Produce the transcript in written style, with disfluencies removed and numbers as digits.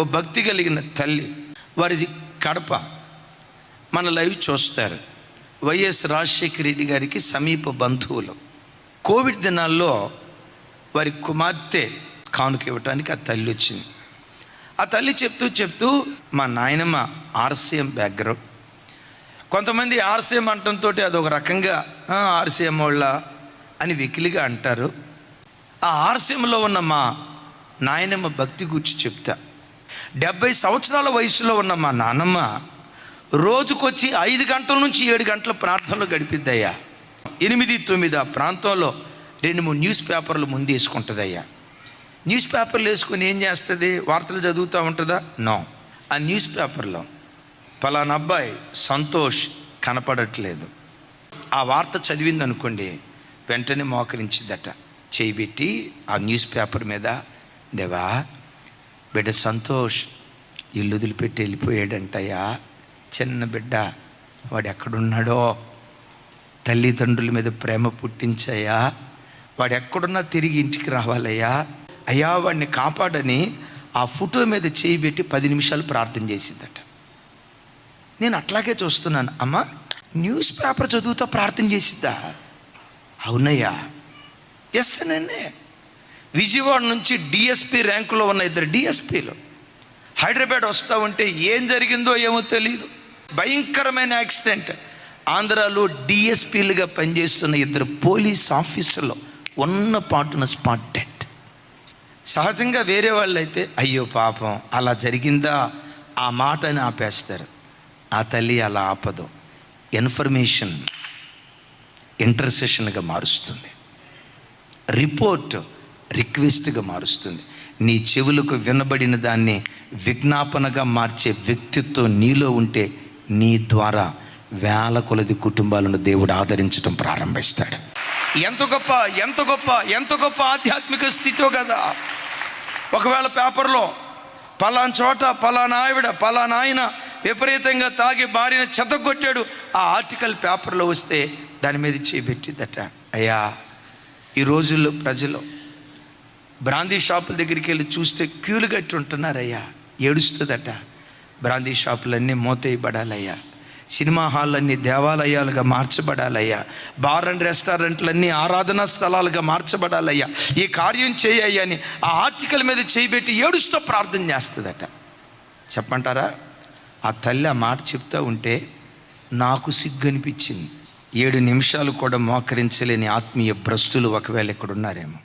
ఓ భక్తి కలిగిన తల్లి, వారిది కడప. మన లైవ్ చూస్తారు. వైఎస్ రాజశేఖర రెడ్డి గారికి సమీప బంధువులు. కోవిడ్ దినాల్లో వారి కుమార్తె కానుక ఇవ్వటానికి ఆ తల్లి వచ్చింది. ఆ తల్లి చెప్తూ మా నాయనమ్మ ఆర్సీఎం బ్యాక్గ్రౌండ్. కొంతమంది ఆర్సీఎం అంటంతో అదొక రకంగా ఆర్సీఎం వాళ్ళ అని వెకిలిగా అంటారు. ఆ ఆర్సీఎంలో ఉన్న మా నాయనమ్మ భక్తి గురించి చెప్తా. 70 సంవత్సరాల వయసులో ఉన్న మా నాన్నమ్మ రోజుకొచ్చి 5 గంటల నుంచి 7 గంటల ప్రార్థనలో గడిపిద్దయ్యా. 8-9 ఆ ప్రాంతంలో 2-3 న్యూస్ పేపర్లు ముందు వేసుకుంటుందయ్యా. న్యూస్ పేపర్లు వేసుకొని ఏం చేస్తుంది? వార్తలు చదువుతూ ఉంటుందా? నో. ఆ న్యూస్ పేపర్లో పలానా అబ్బాయి సంతోష్ కనపడట్లేదు. ఆ వార్త చదివింది అనుకోండి, వెంటనే మోకరించిద్దట. చేయబెట్టి ఆ న్యూస్ పేపర్ మీద, దేవా బిడ్డ సంతోష్ ఇల్లు వదిలిపెట్టి వెళ్ళిపోయాడంటయ్యా, చిన్న బిడ్డ, వాడు ఎక్కడున్నాడో తల్లిదండ్రుల మీద ప్రేమ పుట్టించయ్యా, వాడు ఎక్కడున్నా తిరిగి ఇంటికి రావాలయ్యా, అయ్యా వాడిని కాపాడని ఆ ఫోటో మీద చేయబెట్టి 10 నిమిషాలు ప్రార్థన చేసిందట. నేను అట్లాగే చూస్తున్నాను. అమ్మ, న్యూస్ పేపర్ చదువుతా ప్రార్థన చేసిద్దా? అవునయ్యా. ఎస్తేనండి. విజయవాడ నుంచి డిఎస్పీ ర్యాంకులో ఉన్న 2 డిఎస్పీలు హైదరాబాద్ వస్తూ ఉంటే ఏం జరిగిందో ఏమో తెలియదు. భయంకరమైన యాక్సిడెంట్. ఆంధ్రాలో డిఎస్పీలుగా పనిచేస్తున్న 2 పోలీస్ ఆఫీసర్లు ఉన్న పాటున స్పాట్ డెడ్. సహజంగా వేరే వాళ్ళు అయితే అయ్యో పాపం అలా జరిగిందా ఆ మాటని ఆపేస్తారు. ఆ తల్లి అలా ఆపదు. ఇన్ఫర్మేషన్ ఇంటర్సెషన్గా మారుస్తుంది, రిపోర్ట్ రిక్వెస్ట్గా మారుస్తుంది. నీ చెవులకు వినబడిన దాన్ని విజ్ఞాపనగా మార్చే వ్యక్తిత్వం నీలో ఉంటే నీ ద్వారా వేల కొలది కుటుంబాలను దేవుడు ఆదరించడం ప్రారంభిస్తాడు. ఎంత గొప్ప ఎంత గొప్ప ఎంత గొప్ప ఆధ్యాత్మిక స్థితో కదా. ఒకవేళ పేపర్లో పలానా చోట పలానా ఆవిడ పలానా ఆయన విపరీతంగా తాగి భార్యను చెతగొట్టాడు, ఆ ఆర్టికల్ పేపర్లో వస్తే దాని మీద చేపెట్టిద్దట. అయ్యా, ఈ రోజుల్లో ప్రజలు బ్రాందీ షాపుల దగ్గరికి వెళ్ళి చూస్తే క్యూలు కట్టి ఉంటున్నారయ్యా. ఏడుస్తుందట. బ్రాందీ షాపులన్నీ మూతేయబడాలయ్యా, సినిమా హాళ్ళన్నీ దేవాలయాలుగా మార్చబడాలయ్యా, బార్ అండ్ రెస్టారెంట్లన్నీ ఆరాధనా స్థలాలుగా మార్చబడాలయ్యా, ఈ కార్యం చేయయ్యా అని ఆ ఆర్టికల్ మీద చేయబెట్టి ఏడుస్తూ ప్రార్థన చేస్తుందట. చెప్పంటారా? ఆ తల్లి ఆ మాట చెప్తూ ఉంటే నాకు సిగ్గు అనిపించింది. 7 నిమిషాలు కూడా మోకరించలేని ఆత్మీయ భ్రష్టులు ఒకవేళ ఇక్కడ ఉన్నారేమో.